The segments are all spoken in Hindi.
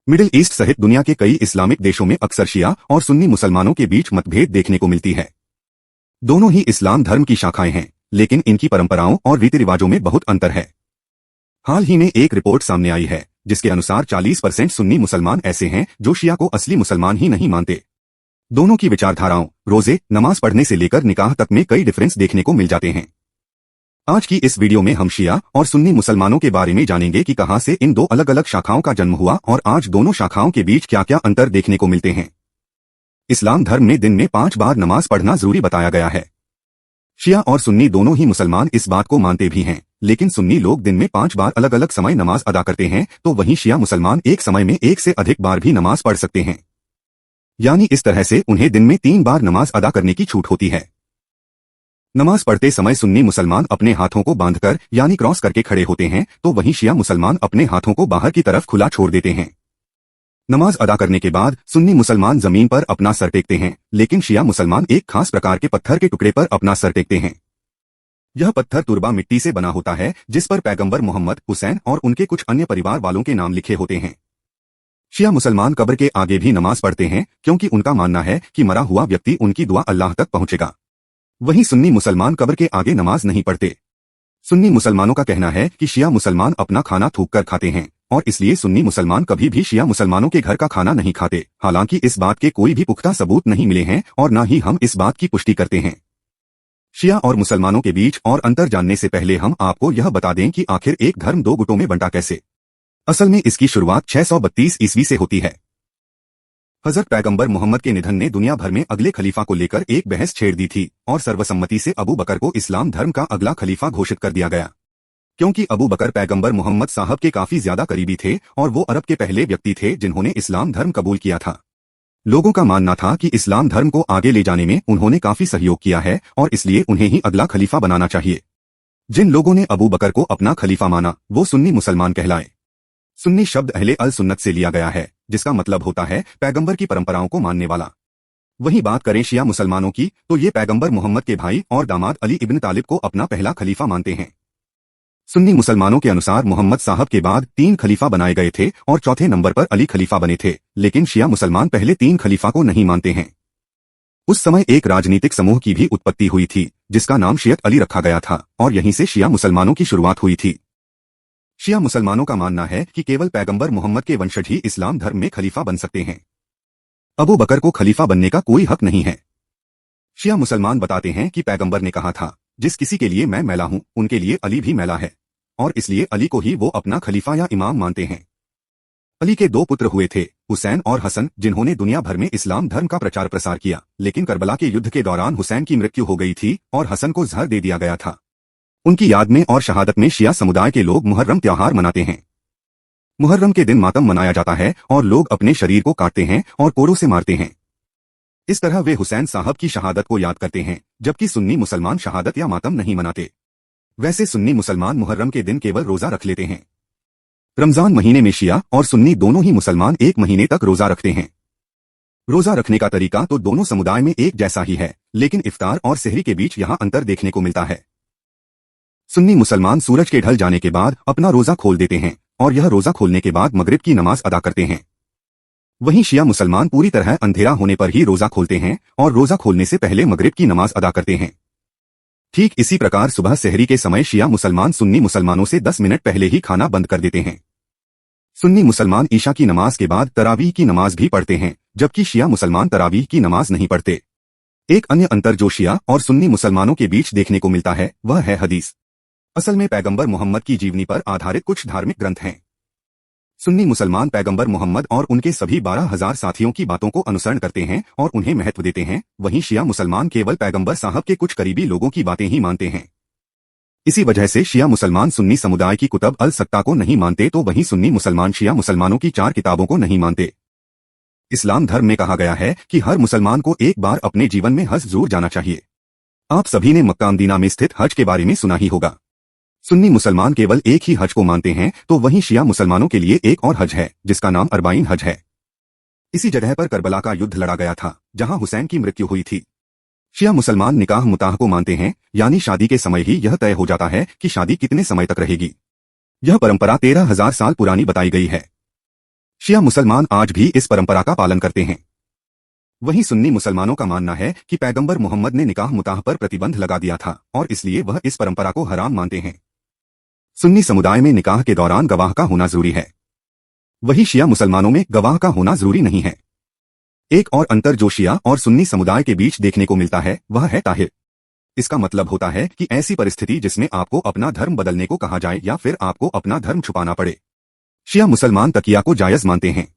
मिडिल ईस्ट सहित दुनिया के कई इस्लामिक देशों में अक्सर शिया और सुन्नी मुसलमानों के बीच मतभेद देखने को मिलती है। दोनों ही इस्लाम धर्म की शाखाएं हैं, लेकिन इनकी परंपराओं और रीति रिवाजों में बहुत अंतर है। हाल ही में एक रिपोर्ट सामने आई है जिसके अनुसार 40% सुन्नी मुसलमान ऐसे हैं जो शिया को असली मुसलमान ही नहीं मानते। दोनों की विचारधाराओं, रोजे, नमाज पढ़ने से लेकर निकाह तक में कई डिफरेंस देखने को मिल जाते हैं। आज की इस वीडियो में हम शिया और सुन्नी मुसलमानों के बारे में जानेंगे कि कहां से इन दो अलग अलग शाखाओं का जन्म हुआ और आज दोनों शाखाओं के बीच क्या क्या अंतर देखने को मिलते हैं। इस्लाम धर्म में दिन में 5 बार नमाज पढ़ना जरूरी बताया गया है। शिया और सुन्नी दोनों ही मुसलमान इस बात को मानते भी हैं, लेकिन सुन्नी लोग दिन में 5 बार अलग अलग समय नमाज अदा करते हैं, तो वहीं शिया मुसलमान एक समय में 1 से अधिक बार भी नमाज पढ़ सकते हैं। यानी इस तरह से उन्हें दिन में 3 बार नमाज अदा करने की छूट होती है। नमाज पढ़ते समय सुन्नी मुसलमान अपने हाथों को बांधकर यानी क्रॉस करके खड़े होते हैं, तो वहीं शिया मुसलमान अपने हाथों को बाहर की तरफ खुला छोड़ देते हैं। नमाज अदा करने के बाद सुन्नी मुसलमान जमीन पर अपना सर टेकते हैं, लेकिन शिया मुसलमान एक खास प्रकार के पत्थर के टुकड़े पर अपना सर टेकते हैं। यह पत्थर तुरबा मिट्टी से बना होता है, जिस पर पैगंबर मोहम्मद, हुसैन और उनके कुछ अन्य परिवार वालों के नाम लिखे होते हैं। शिया मुसलमान कब्र के आगे भी नमाज पढ़ते हैं, क्योंकि उनका मानना है कि मरा हुआ व्यक्ति उनकी दुआ अल्लाह तक पहुंचेगा। वहीं सुन्नी मुसलमान कब्र के आगे नमाज नहीं पढ़ते। सुन्नी मुसलमानों का कहना है कि शिया मुसलमान अपना खाना थूक कर खाते हैं और इसलिए सुन्नी मुसलमान कभी भी शिया मुसलमानों के घर का खाना नहीं खाते। हालांकि इस बात के कोई भी पुख्ता सबूत नहीं मिले हैं और न ही हम इस बात की पुष्टि करते हैं। शिया और मुसलमानों के बीच और अंतर जानने से पहले हम आपको यह बता दें कि आखिर एक धर्म 2 गुटों में बंटा कैसे। असल में इसकी शुरुआत 632 ईस्वी से होती है। हजरत पैगंबर मोहम्मद के निधन ने दुनिया भर में अगले खलीफा को लेकर एक बहस छेड़ दी थी और सर्वसम्मति से अबू बकर को इस्लाम धर्म का अगला खलीफा घोषित कर दिया गया। क्योंकि अबू बकर पैगंबर मोहम्मद साहब के काफी ज्यादा करीबी थे और वो अरब के पहले व्यक्ति थे जिन्होंने इस्लाम धर्म कबूल किया था। लोगों का मानना था कि इस्लाम धर्म को आगे ले जाने में उन्होंने काफी सहयोग किया है और इसलिए उन्हें ही अगला खलीफा बनाना चाहिए। जिन लोगों ने अबू बकर को अपना खलीफा माना वो सुन्नी मुसलमान कहलाए। सुन्नी शब्द अहले अल सुन्नत से लिया गया है, जिसका मतलब होता है पैगंबर की परंपराओं को मानने वाला। वहीं बात करें शिया मुसलमानों की, तो ये पैगंबर मोहम्मद के भाई और दामाद अली इब्न तालिब को अपना पहला खलीफा मानते हैं। सुन्नी मुसलमानों के अनुसार मोहम्मद साहब के बाद 3 खलीफा बनाए गए थे और चौथे नंबर पर अली खलीफा बने थे, लेकिन शिया मुसलमान पहले 3 खलीफा को नहीं मानते हैं। उस समय एक राजनीतिक समूह की भी उत्पत्ति हुई थी जिसका नाम शियत अली रखा गया था और यहीं से शिया मुसलमानों की शुरुआत हुई थी। शिया मुसलमानों का मानना है कि केवल पैगंबर मोहम्मद के वंशज ही इस्लाम धर्म में खलीफा बन सकते हैं। अबू बकर को खलीफा बनने का कोई हक नहीं है। शिया मुसलमान बताते हैं कि पैगंबर ने कहा था, जिस किसी के लिए मैं मैला हूं उनके लिए अली भी मैला है, और इसलिए अली को ही वो अपना खलीफा या इमाम मानते हैं। अली के 2 पुत्र हुए थे, हुसैन और हसन, जिन्होंने दुनिया भर में इस्लाम धर्म का प्रचार प्रसार किया, लेकिन करबला के युद्ध के दौरान हुसैन की मृत्यु हो गई थी और हसन को जहर दे दिया गया था। उनकी याद में और शहादत में शिया समुदाय के लोग मुहर्रम त्योहार मनाते हैं। मुहर्रम के दिन मातम मनाया जाता है और लोग अपने शरीर को काटते हैं और कोड़ों से मारते हैं। इस तरह वे हुसैन साहब की शहादत को याद करते हैं, जबकि सुन्नी मुसलमान शहादत या मातम नहीं मनाते। वैसे सुन्नी मुसलमान मुहर्रम के दिन केवल रोजा रख लेते हैं। रमजान महीने में शिया और सुन्नी दोनों ही मुसलमान 1 महीने तक रोजा रखते हैं। रोजा रखने का तरीका तो दोनों समुदाय में एक जैसा ही है, लेकिन इफ्तार और सहरी के बीच यहाँ अंतर देखने को मिलता है। सुन्नी मुसलमान सूरज के ढल जाने के बाद अपना रोजा खोल देते हैं और यह रोजा खोलने के बाद मगरिब की नमाज अदा करते हैं। वहीं शिया मुसलमान पूरी तरह अंधेरा होने पर ही रोजा खोलते हैं और रोजा खोलने से पहले मगरिब की नमाज अदा करते हैं। ठीक इसी प्रकार सुबह सहरी के समय शिया मुसलमान सुन्नी मुसलमानों से 10 मिनट पहले ही खाना बंद कर देते हैं। सुन्नी मुसलमान ईशा की नमाज के बाद तरावीह की नमाज भी पढ़ते हैं, जबकि शिया मुसलमान तरावीह की नमाज नहीं पढ़ते। एक अन्य अंतर जो शिया और सुन्नी मुसलमानों के बीच देखने को मिलता है वह है हदीस। असल में पैगंबर मोहम्मद की जीवनी पर आधारित कुछ धार्मिक ग्रंथ हैं। सुन्नी मुसलमान पैगंबर मोहम्मद और उनके सभी 12,000 साथियों की बातों को अनुसरण करते हैं और उन्हें महत्व देते हैं। वहीं शिया मुसलमान केवल पैगंबर साहब के कुछ करीबी लोगों की बातें ही मानते हैं। इसी वजह से शिया मुसलमान सुन्नी समुदाय की कुतब अल सत्ता को नहीं मानते, तो वहीं सुन्नी मुसलमान शिया मुसलमानों की 4 किताबों को नहीं मानते। इस्लाम धर्म में कहा गया है कि हर मुसलमान को एक बार अपने जीवन में हज जरूर जाना चाहिए। आप सभी ने मक्का मदीना में स्थित हज के बारे में सुना ही होगा। सुन्नी मुसलमान केवल एक ही हज को मानते हैं, तो वहीं शिया मुसलमानों के लिए एक और हज है जिसका नाम अरबाइन हज है। इसी जगह पर करबला का युद्ध लड़ा गया था जहां हुसैन की मृत्यु हुई थी। शिया मुसलमान निकाह मुताह को मानते हैं, यानी शादी के समय ही यह तय हो जाता है कि शादी कितने समय तक रहेगी। यह परंपरा 13,000 साल पुरानी बताई गई है। शिया मुसलमान आज भी इस परंपरा का पालन करते हैं। वहीं सुन्नी मुसलमानों का मानना है कि पैगंबर मोहम्मद ने निकाह मुताह पर प्रतिबंध लगा दिया था और इसलिए वह इस परंपरा को हराम मानते हैं। सुन्नी समुदाय में निकाह के दौरान गवाह का होना जरूरी है, वहीं शिया मुसलमानों में गवाह का होना जरूरी नहीं है। एक और अंतर जो शिया और सुन्नी समुदाय के बीच देखने को मिलता है वह है ताहिर। इसका मतलब होता है कि ऐसी परिस्थिति जिसमें आपको अपना धर्म बदलने को कहा जाए या फिर आपको अपना धर्म छुपाना पड़े। शिया मुसलमान तकिया को जायज मानते हैं।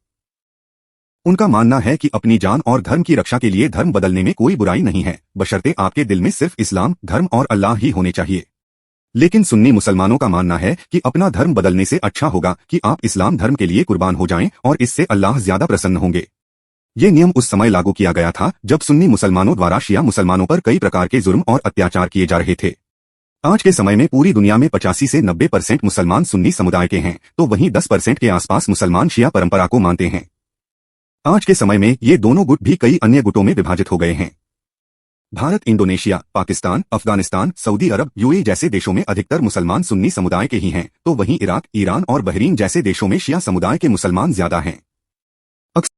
उनका मानना है कि अपनी जान और धर्म की रक्षा के लिए धर्म बदलने में कोई बुराई नहीं है, बशर्ते आपके दिल में सिर्फ इस्लाम धर्म और अल्लाह ही होने चाहिए। लेकिन सुन्नी मुसलमानों का मानना है कि अपना धर्म बदलने से अच्छा होगा कि आप इस्लाम धर्म के लिए कुर्बान हो जाएं और इससे अल्लाह ज्यादा प्रसन्न होंगे। ये नियम उस समय लागू किया गया था जब सुन्नी मुसलमानों द्वारा शिया मुसलमानों पर कई प्रकार के जुर्म और अत्याचार किए जा रहे थे। आज के समय में पूरी दुनिया में 85 से 90% मुसलमान सुन्नी समुदाय के हैं, तो वहीं 10% के आसपास मुसलमान शिया परंपरा को मानते हैं। आज के समय में ये दोनों गुट भी कई अन्य गुटों में विभाजित हो गए हैं। भारत, इंडोनेशिया, पाकिस्तान, अफगानिस्तान, सऊदी अरब, यूएई जैसे देशों में अधिकतर मुसलमान सुन्नी समुदाय के ही हैं, तो वहीं इराक, ईरान और बहरीन जैसे देशों में शिया समुदाय के मुसलमान ज्यादा हैं।